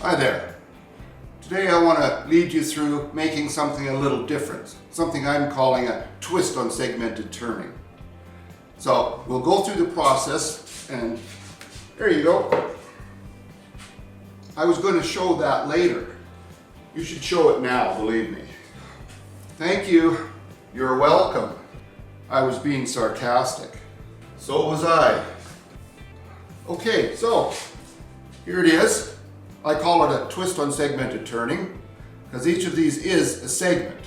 Hi there. Today I want to lead you through making something a little different, something I'm calling a twist on segmented turning. So we'll go through the process, and there you go. I was going to show that later. You should show it now, believe me. Thank you. You're welcome. I was being sarcastic. So was I. Okay, so here it is. I call it a twist on segmented turning because each of these is a segment.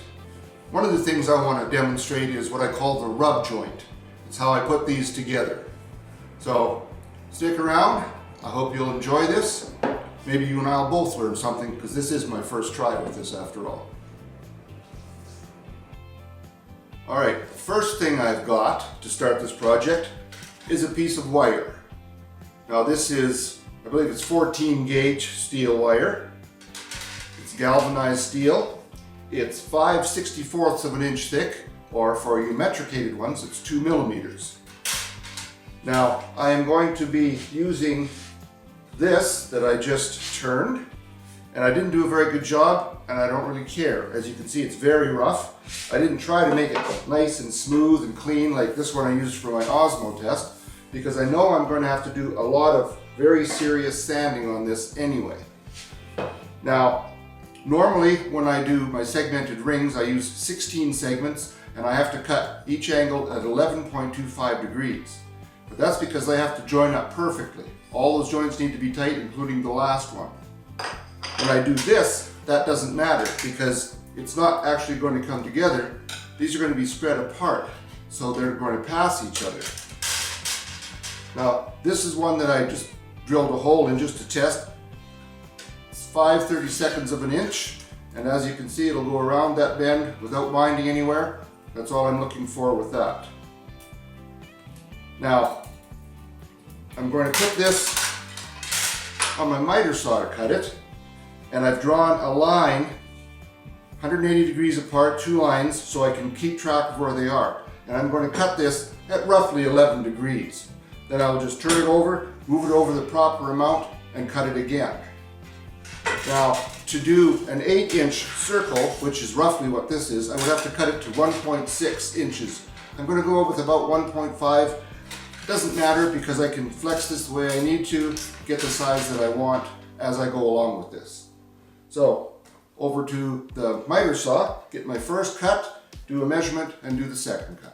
One of the things I want to demonstrate is what I call the rub joint. It's how I put these together. So stick around. I hope you'll enjoy this. Maybe you and I will both learn something because this is my first try with this after all. Alright, the first thing I've got to start this project is a piece of wire. Now this is, I believe it's 14 gauge steel wire. It's galvanized steel. It's 5/64 of an inch thick, or for you metricated ones, it's 2 millimeters. Now I am going to be using this that I just turned, and I didn't do a very good job, and I don't really care. As you can see, it's very rough. I didn't try to make it nice and smooth and clean like this one I used for my Osmo test, because I know I'm going to have to do a lot of very serious sanding on this anyway. Now, normally when I do my segmented rings, I use 16 segments, and I have to cut each angle at 11.25 degrees. But that's because they have to join up perfectly. All those joints need to be tight, including the last one. When I do this, that doesn't matter because it's not actually going to come together. These are going to be spread apart, so they're going to pass each other. Now, this is one that I just drilled a hole in just to test. It's 5/32 of an inch, and as you can see, it'll go around that bend without binding anywhere. That's all I'm looking for with that. Now, I'm going to put this on my miter saw to cut it, and I've drawn a line 180 degrees apart, two lines, so I can keep track of where they are. And I'm going to cut this at roughly 11 degrees. Then I'll just turn it over, move it over the proper amount, and cut it again. Now, to do an 8-inch circle, which is roughly what this is, I would have to cut it to 1.6 inches. I'm going to go with about 1.5. Doesn't matter because I can flex this the way I need to, get the size that I want as I go along with this. So, over to the miter saw, get my first cut, do a measurement, and do the second cut.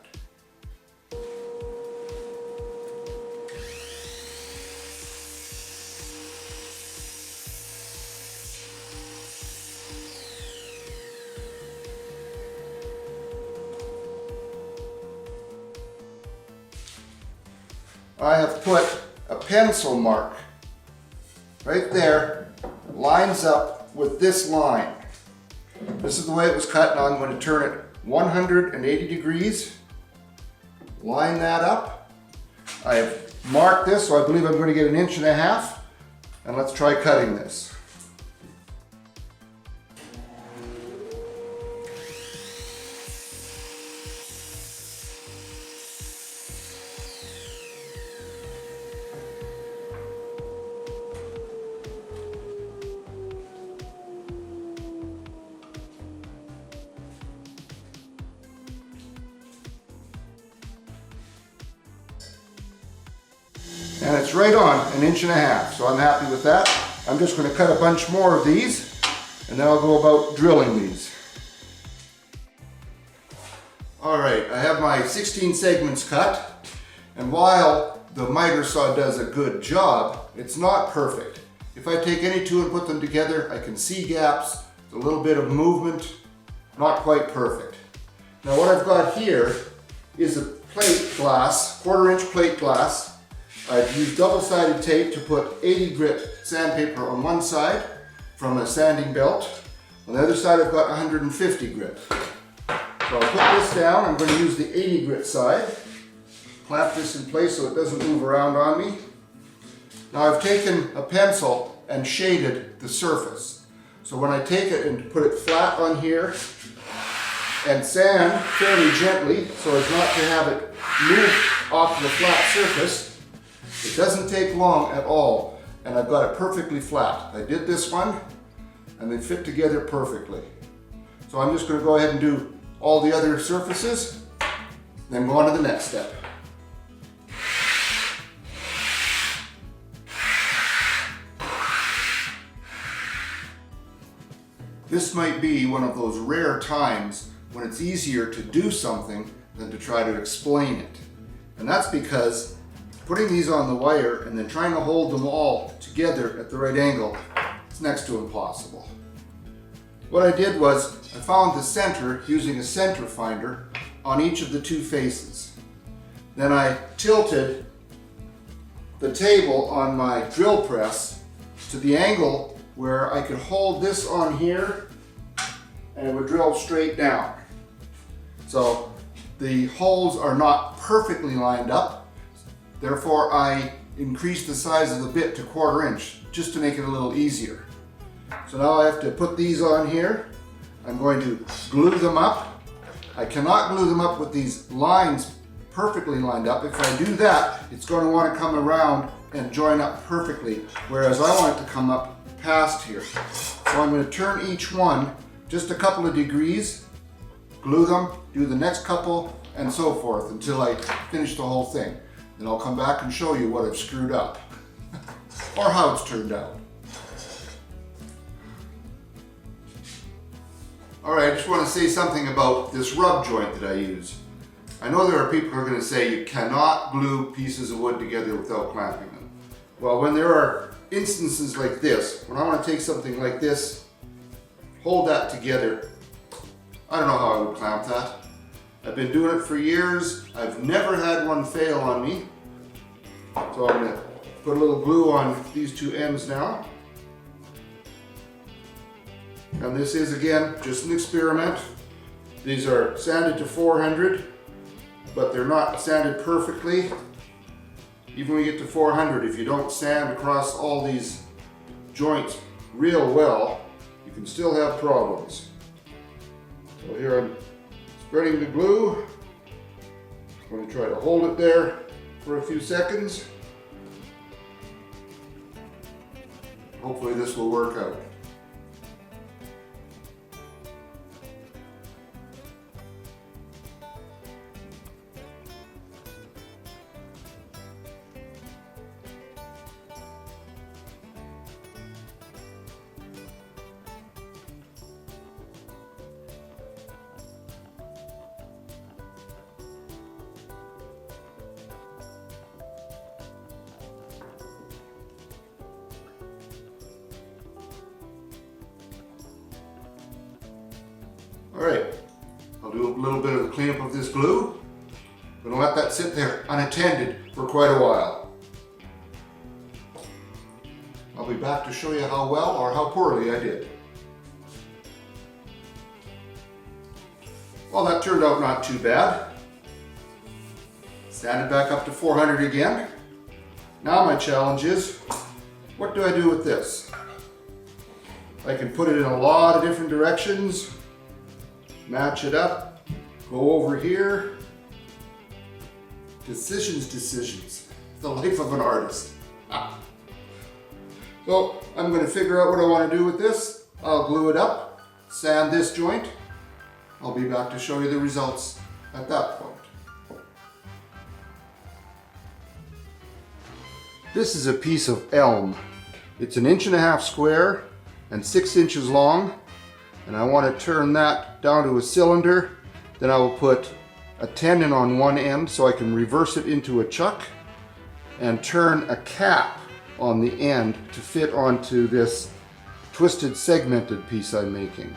I have put a pencil mark right there, lines up with this line. This is the way it was cut. Now I'm going to turn it 180 degrees, line that up. I have marked this, so I believe I'm going to get 1.5 inches, and let's try cutting this. And it's right on 1.5 inches, so I'm happy with that. I'm just going to cut a bunch more of these, and then I'll go about drilling these. Alright, I have my 16 segments cut, and while the miter saw does a good job, it's not perfect. If I take any two and put them together, I can see gaps, a little bit of movement, not quite perfect. Now what I've got here is a plate glass, 1/4 inch plate glass. I've used double-sided tape to put 80 grit sandpaper on one side from a sanding belt. On the other side I've got 150 grit. So I'll put this down. I'm going to use the 80 grit side. Clamp this in place so it doesn't move around on me. Now I've taken a pencil and shaded the surface. So when I take it and put it flat on here and sand fairly gently so as not to have it move off the flat surface, it doesn't take long at all. and I've got it perfectly flat. I did this one and they fit together perfectly. So I'm just going to go ahead and do all the other surfaces, then go on to the next step. This might be one of those rare times when it's easier to do something than to try to explain it. And that's because putting these on the wire and then trying to hold them all together at the right angle is next to impossible. What I did was I found the center using a center finder on each of the two faces. Then I tilted the table on my drill press to the angle where I could hold this on here and it would drill straight down. So the holes are not perfectly lined up, therefore I increased the size of the bit to 1/4 inch just to make it a little easier. So now I have to put these on here. I'm going to glue them up. I cannot glue them up with these lines perfectly lined up. If I do that, it's going to want to come around and join up perfectly, whereas I want it to come up past here. So I'm going to turn each one just a couple of degrees, glue them, do the next couple, and so forth until I finish the whole thing. Then I'll come back and show you what I've screwed up or how it's turned out. Alright, I just want to say something about this rub joint that I use. I know there are people who are going to say you cannot glue pieces of wood together without clamping them. Well, when there are instances like this, when I want to take something like this, hold that together, I don't know how I would clamp that. I've been doing it for years. I've never had one fail on me. So I'm going to put a little glue on these two ends now. And this is, again, just an experiment. These are sanded to 400, but they're not sanded perfectly. Even when you get to 400, if you don't sand across all these joints real well, you can still have problems. So here I'm spreading the glue. I'm going to try to hold it there for a few seconds. Hopefully this will work out. Alright, I'll do a little bit of the cleanup of this glue. I'm going to let that sit there unattended for quite a while. I'll be back to show you how well or how poorly I did. Well, that turned out not too bad. Stand it back up to 400 again. Now my challenge is, what do I do with this? I can put it in a lot of different directions. Match it up, go over here. Decisions. The life of an artist. So I'm going to figure out what I want to do with this. I'll glue it up, sand this joint. I'll be back to show you the results at that point. This is a piece of elm. It's 1.5 inches square and 6 inches long. And I want to turn that down to a cylinder. Then I will put a tenon on one end so I can reverse it into a chuck and turn a cap on the end to fit onto this twisted segmented piece I'm making.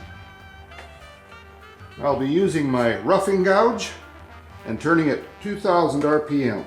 I'll be using my roughing gouge and turning it 2000 RPM.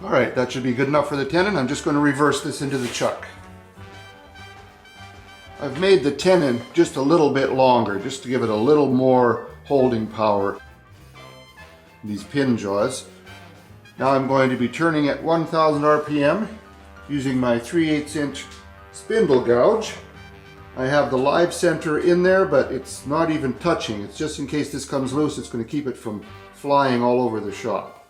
All right, that should be good enough for the tenon. I'm just going to reverse this into the chuck. I've made the tenon just a little bit longer, just to give it a little more holding power. These pin jaws. Now I'm going to be turning at 1000 RPM using my 3/8 inch spindle gouge. I have the live center in there, but it's not even touching. It's just in case this comes loose, it's going to keep it from flying all over the shop.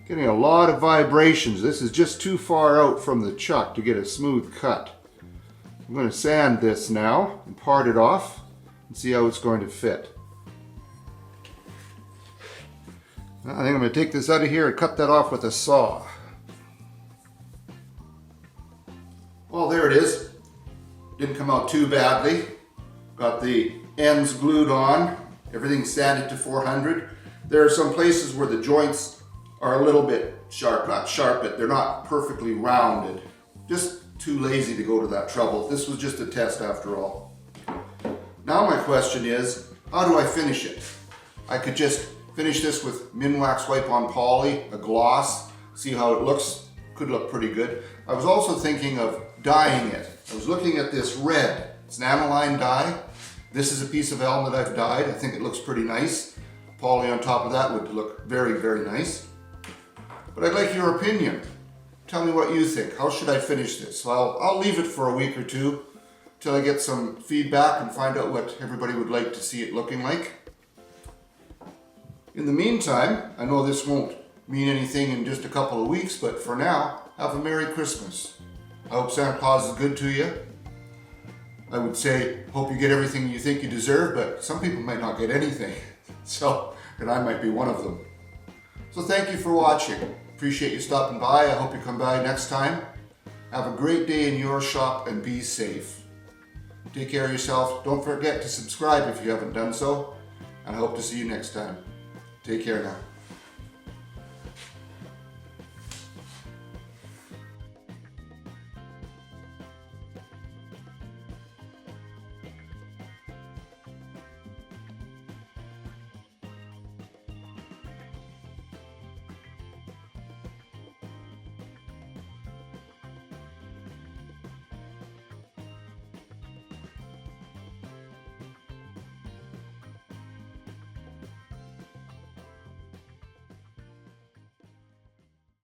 Getting a lot of vibrations. This is just too far out from the chuck to get a smooth cut. I'm going to sand this now and part it off and see how it's going to fit. I think I'm going to take this out of here and cut that off with a saw. Well, there it is. Didn't come out too badly. Got the ends glued on. Everything's sanded to 400. There are some places where the joints are a little bit sharp, not sharp, but they're not perfectly rounded. Just too lazy to go to that trouble. This was just a test after all. Now my question is, how do I finish it? I could just finish this with Minwax Wipe on Poly, a gloss, see how it looks. Could look pretty good. I was also thinking of dyeing it. I was looking at this red. It's an aniline dye. This is a piece of elm that I've dyed. I think it looks pretty nice. Poly on top of that would look very, very nice. But I'd like your opinion. Tell me what you think. How should I finish this? Well, I'll leave it for a week or two till I get some feedback and find out what everybody would like to see it looking like. In the meantime, I know this won't mean anything in just a couple of weeks, but for now, have a Merry Christmas. I hope Santa Claus is good to you. I would say, hope you get everything you think you deserve, but some people might not get anything. And I might be one of them. So thank you for watching. Appreciate you stopping by. I hope you come by next time. Have a great day in your shop and be safe. Take care of yourself. Don't forget to subscribe if you haven't done so. And I hope to see you next time. Take care now.